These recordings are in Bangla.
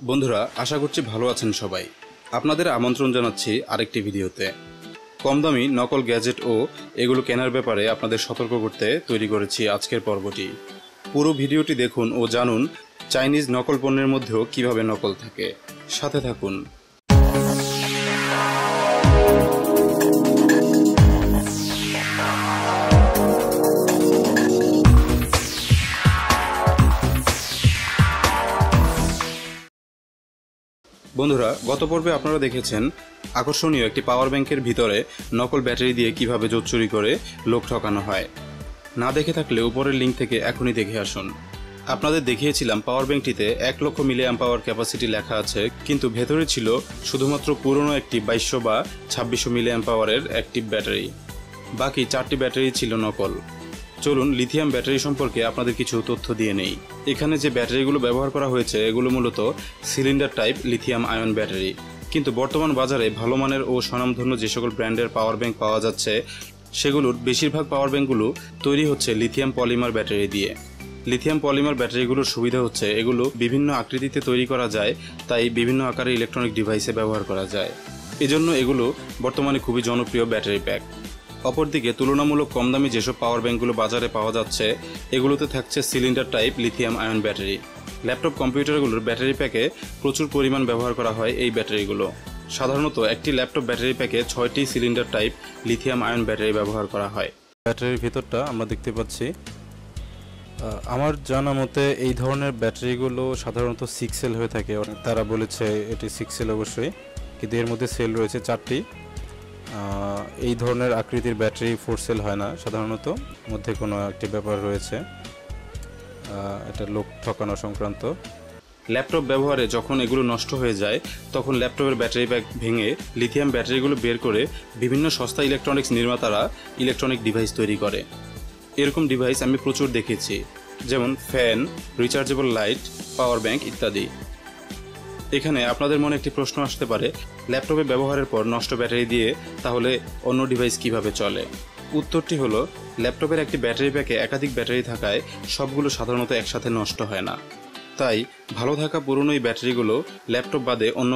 বন্ধুরা, আশা করছি ভালো আছেন সবাই। আপনাদের আমন্ত্রণ জানাচ্ছি আরেকটি ভিডিওতে। কম দামি নকল গ্যাজেট ও এগুলো কেনার ব্যাপারে আপনাদের সতর্ক করতে তৈরি করেছি আজকের পর্বটি। পুরো ভিডিওটি দেখুন ও জানুন চাইনিজ নকল পণ্যের মধ্যেও কিভাবে নকল থাকে। সাথে থাকুন। বন্ধুরা, গত পর্বে আপনারা দেখেছেন আকর্ষণীয় একটি পাওয়ার ব্যাংকের ভিতরে নকল ব্যাটারি দিয়ে কিভাবে জোট চুরি করে লোক ঠকানো হয়। না দেখে থাকলে উপরের লিঙ্ক থেকে এখনই দেখে আসুন। আপনাদের দেখিয়েছিলাম পাওয়ার ব্যাংকটিতে 1 লক্ষ মিলি অ্যাম্প পাওয়ার ক্যাপাসিটি লেখা আছে, কিন্তু ভেতরে ছিল শুধুমাত্র পুরনো একটি 2200 বা 2600 মিলি অ্যাম্প পাওয়ারের অ্যাক্টিভ ব্যাটারি। বাকি 4টি ব্যাটারি ছিল নকল। চলুন লিথিয়াম ব্যাটারি সম্পর্কে আপনাদের কিছু তথ্য দিয়ে নেই। এখানে যে ব্যাটারিগুলো ব্যবহার করা হয়েছে এগুলো মূলত cylinder type lithium ion battery, কিন্তু বর্তমান বাজারে ভালো মানের ও স্বনামধন্য যে সকল ব্র্যান্ডের পাওয়ার ব্যাংক পাওয়া যাচ্ছে সেগুলোর বেশিরভাগ পাওয়ার ব্যাংকগুলো তৈরি হচ্ছে লিথিয়াম পলিমার ব্যাটারি দিয়ে। লিথিয়াম পলিমার ব্যাটারিগুলোর সুবিধা হচ্ছে এগুলো বিভিন্ন আকৃতিতে তৈরি করা যায়, তাই বিভিন্ন আকারে ইলেকট্রনিক ডিভাইসে ব্যবহার করা যায়। এজন্য এগুলো বর্তমানে খুবই জনপ্রিয় ব্যাটারি প্যাক। অপরদিকে তুলনামূলক কম দামি যেসব পাওয়ার ব্যাংকগুলো বাজারে পাওয়া যাচ্ছে এগুলোতে থাকছে cylinder type lithium ion battery. Laptop কম্পিউটারগুলোর ব্যাটারি প্যাকে প্রচুর পরিমাণ ব্যবহার করা হয় এই ব্যাটারিগুলো। সাধারণত একটি ল্যাপটপ ব্যাটারি প্যাকে 6টি cylinder type lithium ion battery ব্যবহার করা হয়। ব্যাটারির ভিতরটা আমরা দেখতে পাচ্ছি। আমার জানা মতে এই ধরনের ব্যাটারিগুলো সাধারণত 6 সেল হয়ে থাকে। তারা বলেছে এটি 6 সেল অবশ্যই, কিন্তু এর মধ্যে সেল রয়েছে 4টি। এই ধরনের আকৃতির ব্যাটারি 4 সেল হয় না সাধারণত, মধ্যে কোনো একটি ব্যাপার রয়েছে, এটা লোক ঠকানো সংক্রান্ত। ল্যাপটপ ব্যবহারে যখন এগুলো নষ্ট হয়ে যায় তখন ল্যাপটপের ব্যাটারি প্যাক ভেঙে লিথিয়াম ব্যাটারিগুলো বের করে বিভিন্ন সস্তা ইলেকট্রনিক্স নির্মাতারা ইলেকট্রনিক ডিভাইস তৈরি করে। এরকম ডিভাইস আমি প্রচুর দেখেছি, যেমন fan, rechargeable light, power bank ইত্যাদি। এখানে আপনাদের মনে একটি প্রশ্ন আসতে পারে, ল্যাপটপে ব্যবহারের পর নষ্ট ব্যাটারি দিয়ে তাহলে অন্য ডিভাইস কিভাবে চলে? উত্তরটি হলো, ল্যাপটপের একটি ব্যাটারি প্যাকে একাধিক ব্যাটারি থাকায় সবগুলো সাধারণত একসাথে নষ্ট হয় না। তাই ভালো থাকা পুরনো এই ব্যাটারিগুলো ল্যাপটপ বাদে অন্য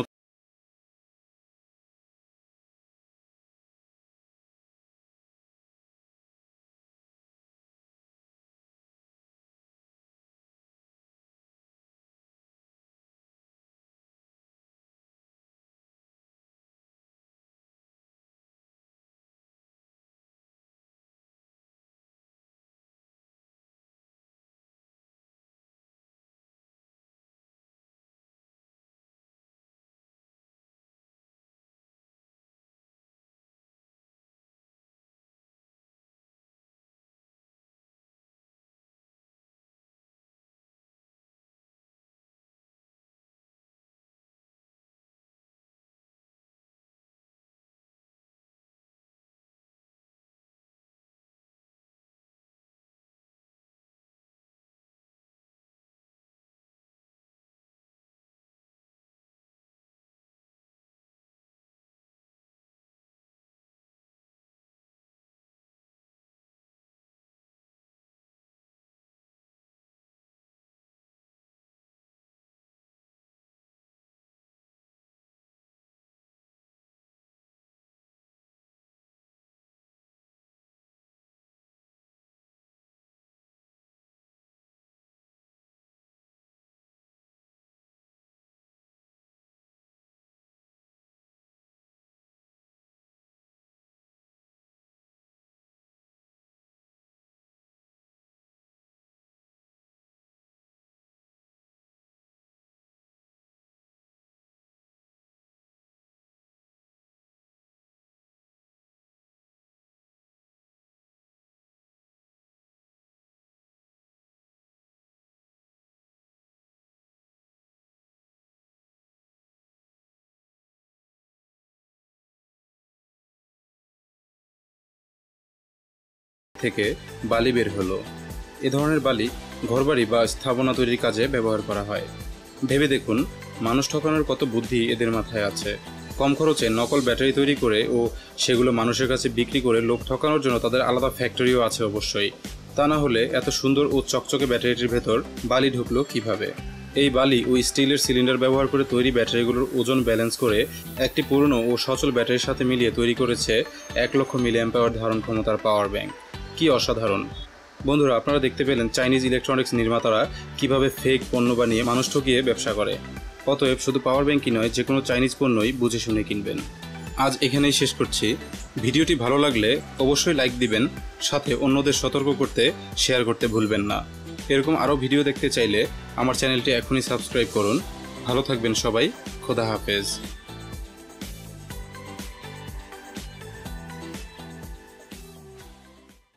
থেকে বালি বের হলো। এ ধরনের বালি ঘরবাড়ি বা স্থাপনা তৈরির কাজে ব্যবহার করা হয়। ভেবে দেখুন মানুষ ঠকানোর কত বুদ্ধি এদের মাথায় আছে। কম খরচে নকল ব্যাটারি তৈরি করে ও সেগুলো মানুষের কাছে বিক্রি করে লোক ঠকানোর জন্য তাদের আলাদা ফ্যাক্টরিও আছে অবশ্যই। তা না হলে এত সুন্দর ও চকচকে ব্যাটারিটির ভেতর বালি ঢুকলো কিভাবে? এই বালি ও স্টিলের সিলিন্ডার ব্যবহার করে তৈরি ব্যাটারিগুলোর ওজন ব্যালেন্স করে একটি পুরনো ও সচল ব্যাটারির সাথে মিলিয়ে তৈরি করেছে 1,00,000 মিলিঅ্যাম্পিয়ার ধারণ ক্ষমতার পাওয়ার ব্যাংক। কি অসাধারণ! বন্ধুরা, আপনারা দেখতে পেলেন চাইনিজ ইলেকট্রনিক্স নির্মাতারা কিভাবে ফেক পণ্য বানিয়ে মানুষ ঠকিয়ে ব্যবসা করে। অতএব শুধু পাওয়ার ব্যাংকই নয়, যে কোনো চাইনিজ পণ্যই বুঝে শুনে কিনবেন। আজ এখানেই শেষ করছি। ভিডিওটি ভালো লাগলে অবশ্যই লাইক দিবেন, সাথে অন্যদের সতর্ক করতে শেয়ার করতে ভুলবেন না। এরকম আরও ভিডিও দেখতে চাইলে আমার চ্যানেলটি এখনই সাবস্ক্রাইব করুন। ভালো থাকবেন সবাই। খোদা হাফেজ।